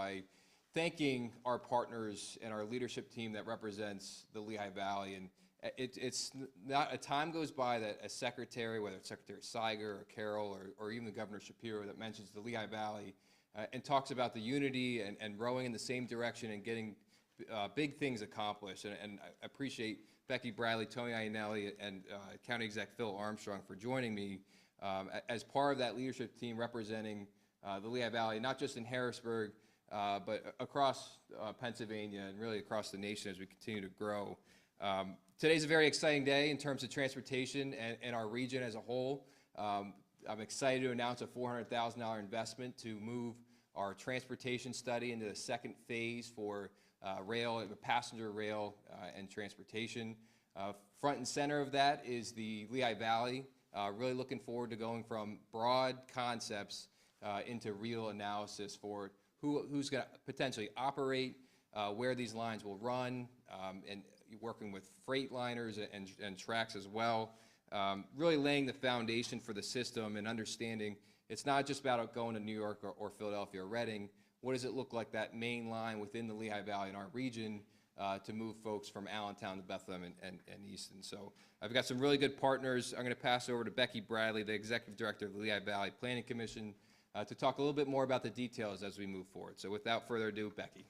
by thanking our partners and our leadership team that represents the Lehigh Valley. And it's not a time goes by that a secretary, whether it's Secretary Seiger or Carroll or even the Governor Shapiro, that mentions the Lehigh Valley and talks about the unity and rowing in the same direction and getting big things accomplished. And I appreciate Becky Bradley, Tony Iannelli, and County Exec Phil Armstrong for joining me as part of that leadership team representing the Lehigh Valley, not just in Harrisburg, but across Pennsylvania and really across the nation as we continue to grow. Today's a very exciting day in terms of transportation and our region as a whole. I'm excited to announce a $400,000 investment to move our transportation study into the second phase for rail, passenger rail and transportation. Front and center of that is the Lehigh Valley. Really looking forward to going from broad concepts into real analysis for who's going to potentially operate, where these lines will run, and working with freight liners and tracks as well. Really laying the foundation for the system and understanding it's not just about going to New York or Philadelphia or Reading. What does it look like, that main line within the Lehigh Valley in our region to move folks from Allentown to Bethlehem and Easton? So I've got some really good partners. I'm going to pass over to Becky Bradley, the Executive Director of the Lehigh Valley Planning Commission, to talk a little bit more about the details as we move forward. So without further ado, Becky.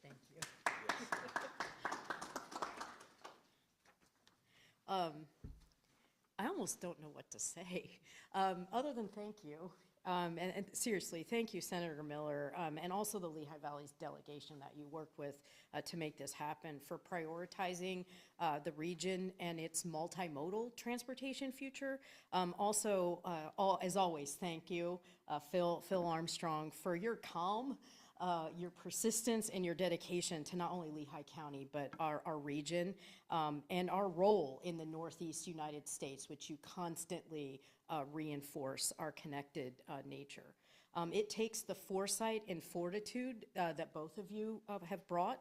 Thank you. I almost don't know what to say other than thank you. And seriously, thank you, Senator Miller, and also the Lehigh Valley's delegation that you work with to make this happen, for prioritizing the region and its multimodal transportation future. Also, as always, thank you, Phil Armstrong, for your calm, your persistence, and your dedication to not only Lehigh County, but our region and our role in the Northeast United States, which you constantly reinforce our connected nature. It takes the foresight and fortitude that both of you have brought.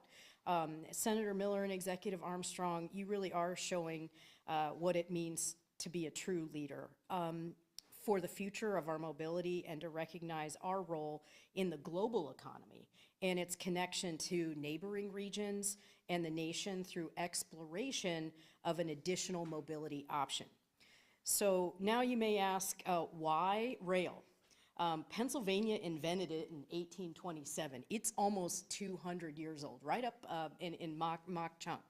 Senator Miller and Executive Armstrong, you really are showing what it means to be a true leader for the future of our mobility and to recognize our role in the global economy and its connection to neighboring regions and the nation through exploration of an additional mobility option. So now you may ask, why rail? Pennsylvania invented it in 1827. It's almost 200 years old, right up in Mach chunk.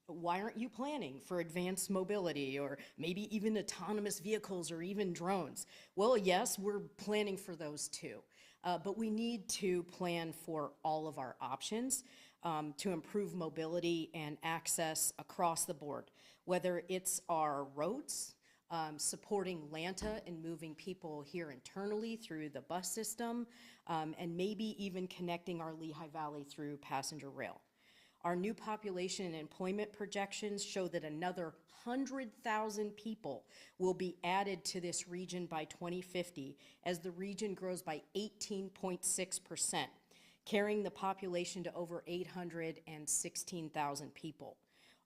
Why aren't you planning for advanced mobility or maybe even autonomous vehicles or even drones? Well, yes, we're planning for those too. But we need to plan for all of our options to improve mobility and access across the board, whether it's our roads, supporting LANTA and moving people here internally through the bus system, and maybe even connecting our Lehigh Valley through passenger rail. Our new population and employment projections show that another 100,000 people will be added to this region by 2050 as the region grows by 18.6%, carrying the population to over 816,000 people.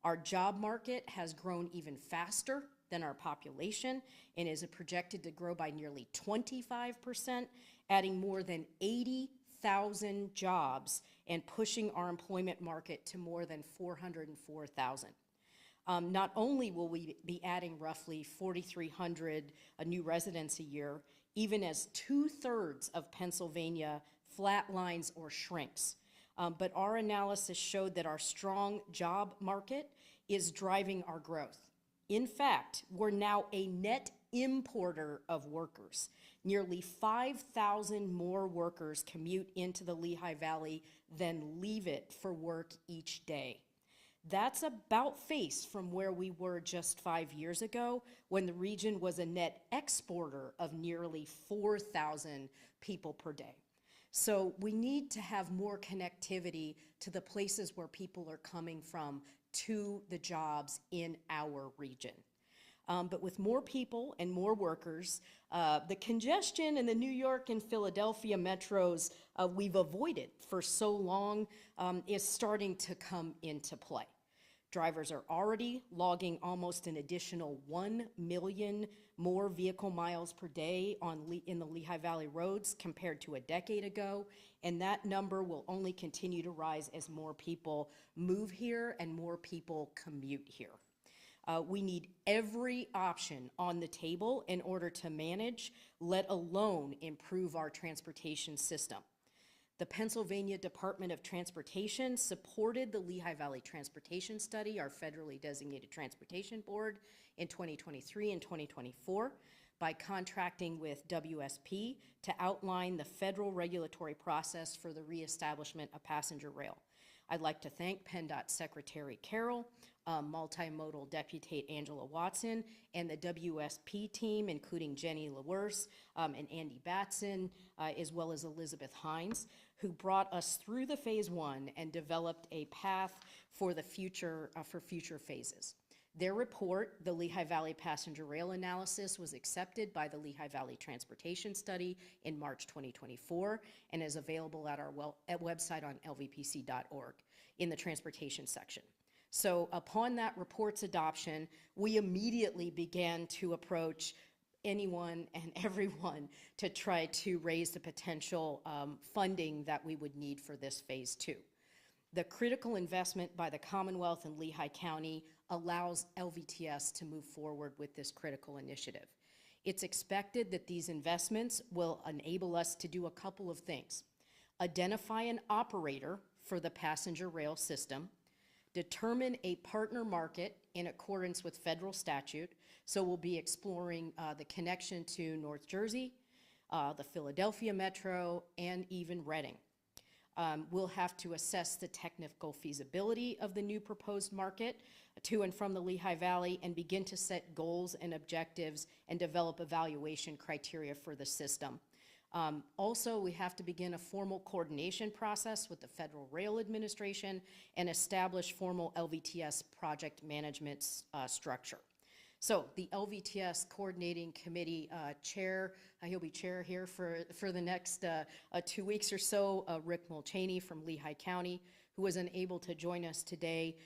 Our job market has grown even faster than our population and is projected to grow by nearly 25%, adding more than 80,000 jobs and pushing our employment market to more than 404,000. Not only will we be adding roughly 4,300 new residents a year, even as 2/3 of Pennsylvania flatlines or shrinks. But our analysis showed that our strong job market is driving our growth. In fact, we're now a net importer of workers. Nearly 5,000 more workers commute into the Lehigh Valley than leave it for work each day. That's about face from where we were just 5 years ago, when the region was a net exporter of nearly 4,000 people per day. So we need to have more connectivity to the places where people are coming from to the jobs in our region. But with more people and more workers, the congestion in the New York and Philadelphia metros we've avoided for so long is starting to come into play. Drivers are already logging almost an additional 1 million more vehicle miles per day in the Lehigh Valley roads compared to a decade ago, and that number will only continue to rise as more people move here and more people commute here. We need every option on the table in order to manage, let alone improve our transportation system. The Pennsylvania Department of Transportation supported the Lehigh Valley Transportation Study, our federally designated transportation board, in 2023 and 2024 by contracting with WSP to outline the federal regulatory process for the reestablishment of passenger rail. I'd like to thank PennDOT Secretary Carroll, Multimodal Deputy Angela Watson, and the WSP team, including Jenny LaWurse and Andy Batson, as well as Elizabeth Hines, who brought us through the phase 1 and developed a path for the future, for future phases. Their report, the Lehigh Valley Passenger Rail Analysis, was accepted by the Lehigh Valley Transportation Study in March 2024 and is available at our website on lvpc.org in the transportation section. So upon that report's adoption, we immediately began to approach anyone and everyone to try to raise the potential funding that we would need for this phase 2. The critical investment by the Commonwealth and Lehigh County allows LVTS to move forward with this critical initiative. It's expected that these investments will enable us to do a couple of things: identify an operator for the passenger rail system, determine a partner market in accordance with federal statute. So we'll be exploring the connection to North Jersey, the Philadelphia Metro, and even Reading. We'll have to assess the technical feasibility of the new proposed market to and from the Lehigh Valley and begin to set goals and objectives and develop evaluation criteria for the system. Also, we have to begin a formal coordination process with the Federal Rail Administration and establish formal LVTS project management structure. So the LVTS Coordinating Committee chair, he'll be chair here for the next 2 weeks or so, Rick Mulchaney from Lehigh County, who was unable to join us today,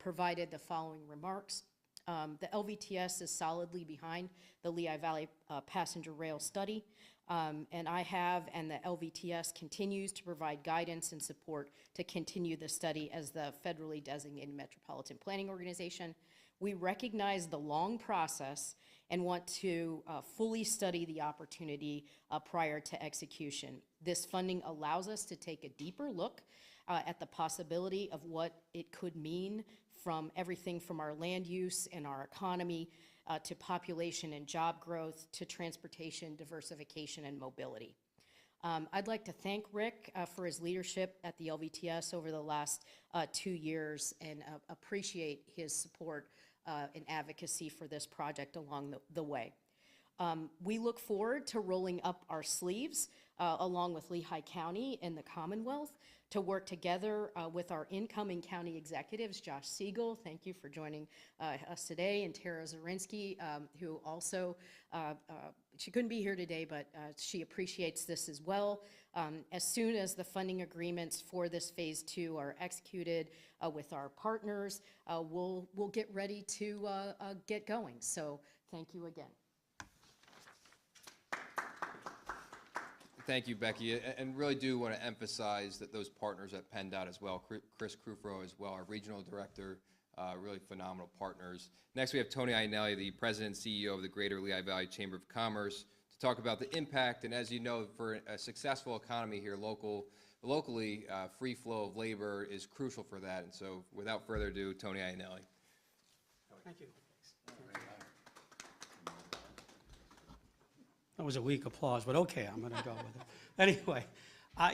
provided the following remarks. The LVTS is solidly behind the Lehigh Valley Passenger Rail Study, and I have, and the LVTS continues to provide guidance and support to continue the study as the federally designated metropolitan planning organization. We recognize the long process and want to fully study the opportunity prior to execution. This funding allows us to take a deeper look at the possibility of what it could mean from everything from our land use and our economy to population and job growth to transportation, diversification, and mobility. I'd like to thank Rick for his leadership at the LVTS over the last 2 years and appreciate his support and advocacy for this project along the way. We look forward to rolling up our sleeves along with Lehigh County and the Commonwealth to work together with our incoming county executives, Josh Siegel, thank you for joining us today, and Tara Zarinsky, who also, she couldn't be here today, but she appreciates this as well. As soon as the funding agreements for this phase 2 are executed with our partners, we'll get ready to get going. So thank you again. Thank you, Becky, and really do want to emphasize that those partners at PennDOT as well, Chris Krufro as well, our regional director, really phenomenal partners. Next, we have Tony Iannelli, the president and CEO of the Greater Lehigh Valley Chamber of Commerce, to talk about the impact, and as you know, for a successful economy here locally, free flow of labor is crucial for that, and so without further ado, Tony Iannelli. Thank you. That was a weak applause, but okay, I'm going to go with it. Anyway,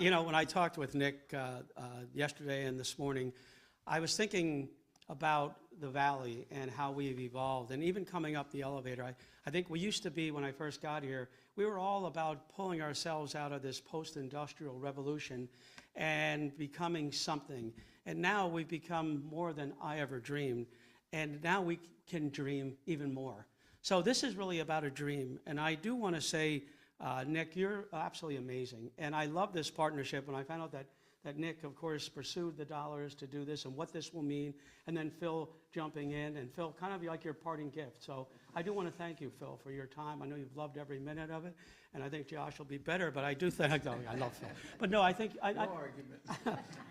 you know, when I talked with Nick yesterday and this morning, I was thinking about the valley and how we've evolved, and even coming up the elevator. I think we used to be, when I first got here, we were all about pulling ourselves out of this post-industrial revolution and becoming something. And now we've become more than I ever dreamed, and now we can dream even more. So this is really about a dream, and I do want to say, Nick, you're absolutely amazing, and I love this partnership. When I found out that that Nick, of course, pursued the dollars to do this and what this will mean, and then Phil jumping in, and Phil, kind of like your parting gift. So I do want to thank you, Phil, for your time. I know you've loved every minute of it, and I think Josh will be better, but I do think, oh, I love Phil. But no, I think, No argument.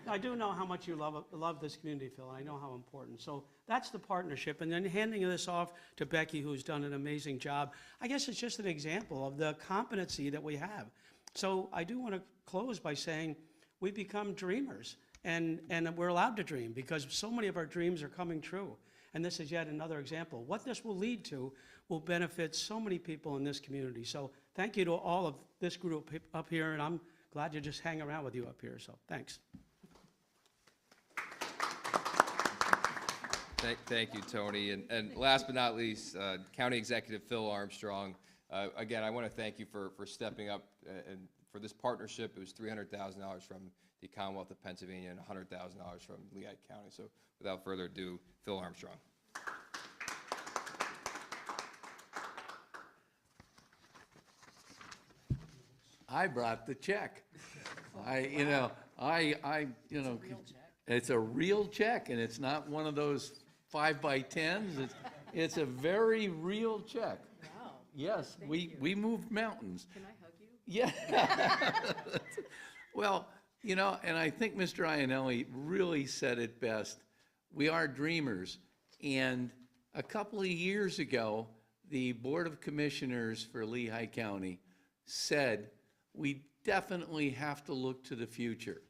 I do know how much you love this community, Phil, and I know how important. So that's the partnership. And then handing this off to Becky, who's done an amazing job. I guess it's just an example of the competency that we have. So I do want to close by saying we become dreamers, and we're allowed to dream because so many of our dreams are coming true. And this is yet another example. What this will lead to will benefit so many people in this community. So thank you to all of this group up here, and I'm glad to just hang around with you up here. So thanks. Thank you, Tony. And last but not least, County Executive Phil Armstrong. Again, I want to thank you for stepping up and for this partnership. It was $300,000 from the Commonwealth of Pennsylvania and $100,000 from Lehigh County. So without further ado, Phil Armstrong. I brought the check. It's a real check, and it's not one of those 5x10s. It's a very real check. Wow. Yes, we moved mountains. Can I hug you? Yeah. Well, and I think Mr. Iannelli really said it best. We are dreamers. And a couple of years ago, the Board of Commissioners for Lehigh County said, we definitely have to look to the future.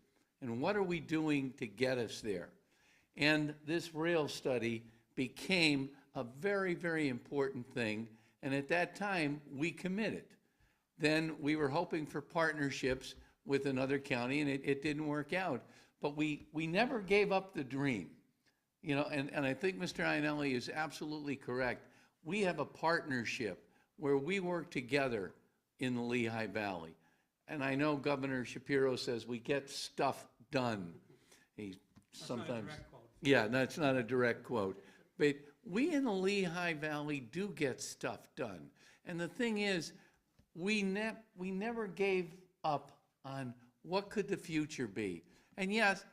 And what are we doing to get us there? And this rail study became a very, very important thing. And at that time, we committed. Then we were hoping for partnerships with another county, and it didn't work out. But we never gave up the dream. And I think Mr. Iannelli is absolutely correct. We have a partnership where we work together in the Lehigh Valley. And I know Governor Shapiro says we get stuff done. He sometimes, not a direct quote. Yeah, that's not a direct quote. But we in the Lehigh Valley do get stuff done. And the thing is, we never gave up on what could the future be. And yes,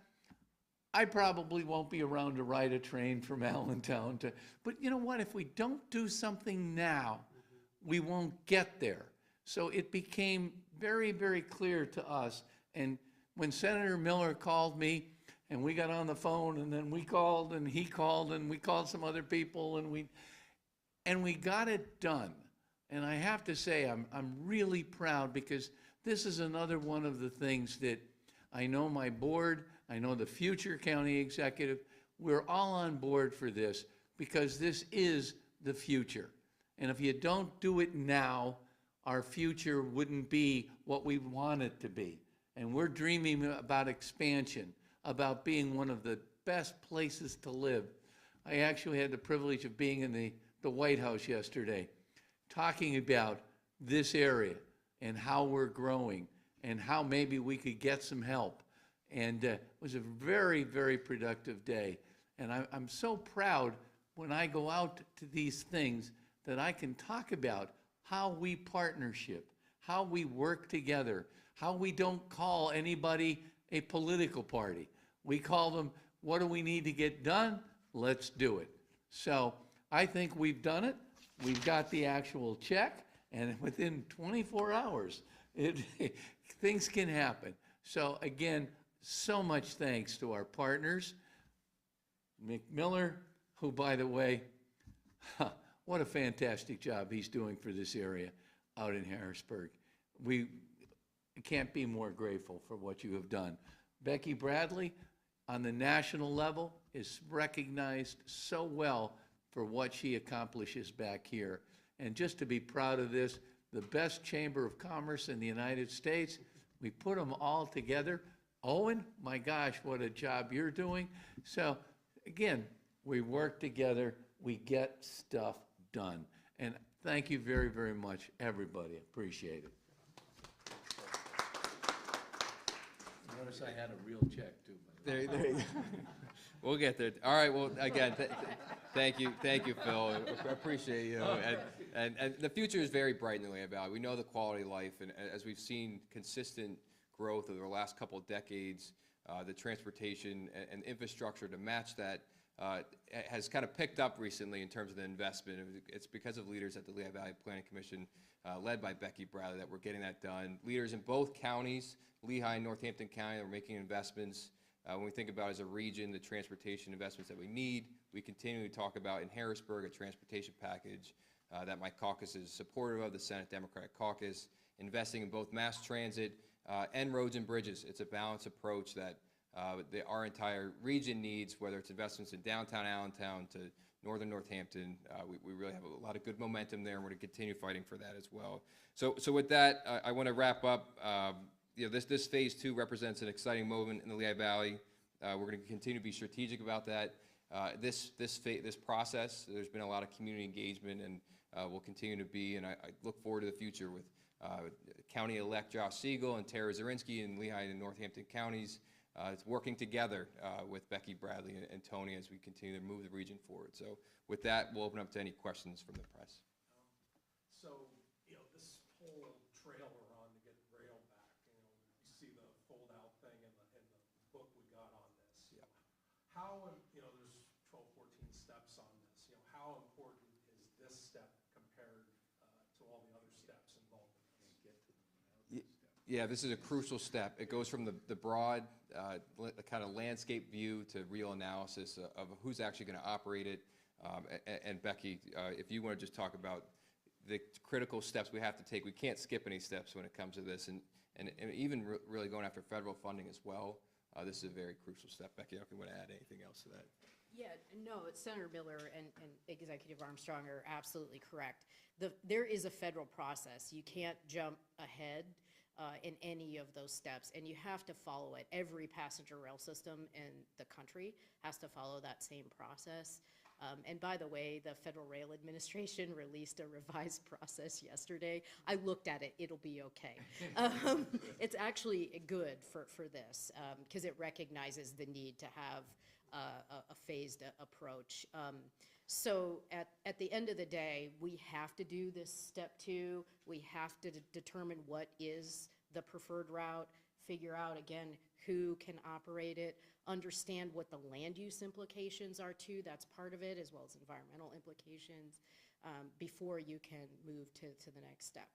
I probably won't be around to ride a train from Allentown but you know what? If we don't do something now, we won't get there. So it became very, very clear to us. And when Senator Miller called me, and we got on the phone, and then we called, and he called, and we called some other people, and we got it done. And I have to say, I'm really proud, because this is another one of the things that I know my board, I know the future county executive, we're all on board for this, because this is the future. And if you don't do it now, our future wouldn't be what we want it to be. And we're dreaming about expansion, about being one of the best places to live. I actually had the privilege of being in the White House yesterday, talking about this area and how we're growing and how maybe we could get some help. And it was a very, very productive day. And I'm so proud when I go out to these things that I can talk about how we partnership, how we work together, how we don't call anybody a political party. We call them, what do we need to get done? Let's do it. So I think we've done it. We've got the actual check, and within 24 hours, things can happen. So again, so much thanks to our partners. Mick Miller, who, by the way, what a fantastic job he's doing for this area out in Harrisburg. We can't be more grateful for what you have done. Becky Bradley, on the national level, is recognized so well for what she accomplishes back here. And just to be proud of this, the best chamber of commerce in the United States, we put them all together. Owen, my gosh, what a job you're doing. So again, we work together, we get stuff done. And thank you very, very much, everybody. Appreciate it. Notice I had a real check, too. There you go. We'll get there. All right, well, again, thank you, Phil. I appreciate you. And the future is very bright in the Lehigh Valley. We know the quality of life, and as we've seen consistent growth over the last couple of decades, the transportation and infrastructure to match that has kind of picked up recently in terms of the investment. It's because of leaders at the Lehigh Valley Planning Commission, led by Becky Bradley, that we're getting that done. Leaders in both counties, Lehigh and Northampton County, are making investments. When we think about as a region the transportation investments that we need, we continue to talk about in Harrisburg a transportation package that my caucus is supportive of, the Senate Democratic Caucus, investing in both mass transit and roads and bridges. It's a balanced approach that our entire region needs, whether it's investments in downtown Allentown to northern Northampton. We really have a lot of good momentum there, and we're going to continue fighting for that as well. So with that, I want to wrap up. This phase 2 represents an exciting moment in the Lehigh Valley. We're going to continue to be strategic about that. This process, there's been a lot of community engagement, and will continue to be, and I look forward to the future with County-elect Josh Siegel and Tara Zarinsky in Lehigh and Northampton counties. It's working together with Becky Bradley and Tony as we continue to move the region forward. So with that, we'll open up to any questions from the press. This whole trail we're on to get rail back, you see the fold-out thing in the book we got on this. Yeah. How, there's 12, 14 steps on this. How important is this step compared to all the other steps involved in this? Yeah, this is a crucial step. It goes from the broad kind of landscape view to real analysis of who's actually going to operate it. And Becky, if you want to just talk about the critical steps we have to take. We can't skip any steps when it comes to this, and even really going after federal funding as well. This is a very crucial step. Becky, if you want to add anything else to that. Yeah, no, Senator Miller and Executive Armstrong are absolutely correct. There is a federal process. You can't jump ahead in any of those steps, and you have to follow it. Every passenger rail system in the country has to follow that same process. And by the way, the Federal Rail Administration released a revised process yesterday. I looked at it. It'll be okay. It's actually good for this because it recognizes the need to have a phased approach. So at the end of the day, we have to do this step 2. We have to determine what is the preferred route, figure out, again, who can operate it, understand what the land use implications are too. That's part of it, as well as environmental implications, before you can move to the next step.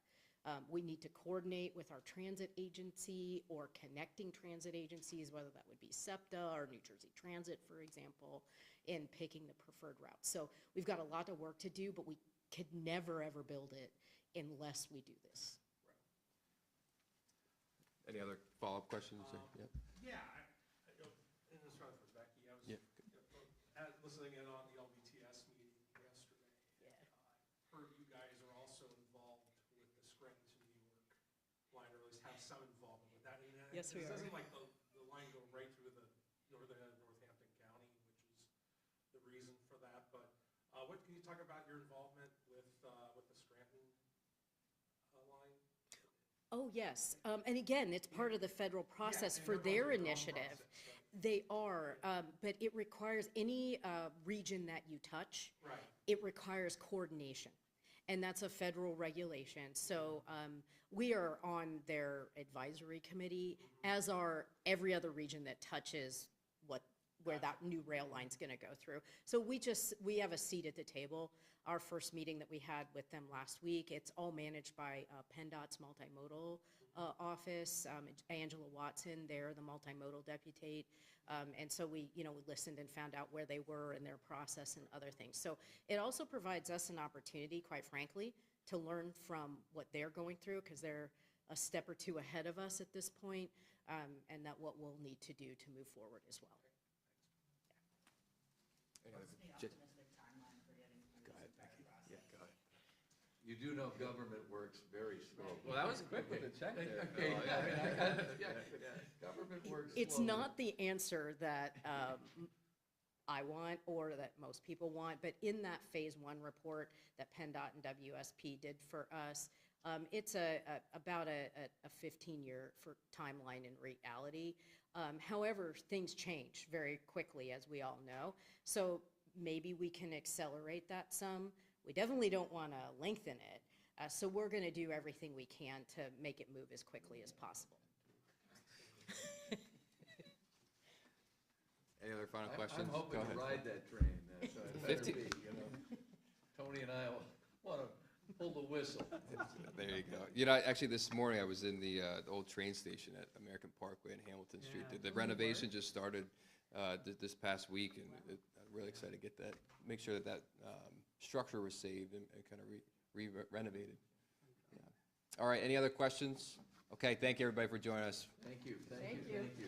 We need to coordinate with our transit agency or connecting transit agencies, whether that would be SEPTA or New Jersey Transit, for example, in picking the preferred route. So we've got a lot of work to do, but we could never, ever build it unless we do this. Any other follow-up questions? Yep. Yeah, and this one for Becky. I was listening in on the LVTS meeting yesterday. Yeah. Heard you guys are also involved with the Scranton to New York line, or at least have some involvement with that. And Yes, we are. Doesn't like the line go right through the northern end of Northampton County, which is the reason for that. But what can you talk about your involvement with the Scranton line? Oh, yes. And again, it's part of the federal process Yeah, for and they're their going through their own initiative. process, They are, but it requires any region that you touch, Right. it requires coordination. And that's a federal regulation. So we are on their advisory committee, as are every other region that touches where that new rail line's going to go through. So we have a seat at the table. Our first meeting that we had with them last week, it's all managed by PennDOT's multimodal office. Angela Watson, they're the multimodal deputate. And so we listened and found out where they were in their process and other things. So it also provides us an opportunity, quite frankly, to learn from what they're going through, because they're a step or two ahead of us at this point, and that what we'll need to do to move forward as well. What's the optimistic timeline for getting through this entire process? Yeah, go ahead. You do know government works very slowly. Well, that was quick with the check there. Okay, government works It's slowly. not the answer that I want or that most people want, but in that phase 1 report that PennDOT and WSP did for us, it's about a 15-year timeline in reality. However, things change very quickly, as we all know. So maybe we can accelerate that some. We definitely don't want to lengthen it. So we're going to do everything we can to make it move as quickly as possible. questions? I'm hoping Go to ahead. ride that train, so it better 50 be, you know. Tony and I want to pull the whistle. There you go. You know, actually, this morning I was in the old train station at American Parkway and Hamilton Street. The renovation just started this past week, and I'm really excited to get that, make sure that structure was saved and kind of renovated. Yeah. All right, any other questions? Okay, thank you, everybody, for joining us. Thank you, Thank you. thank you.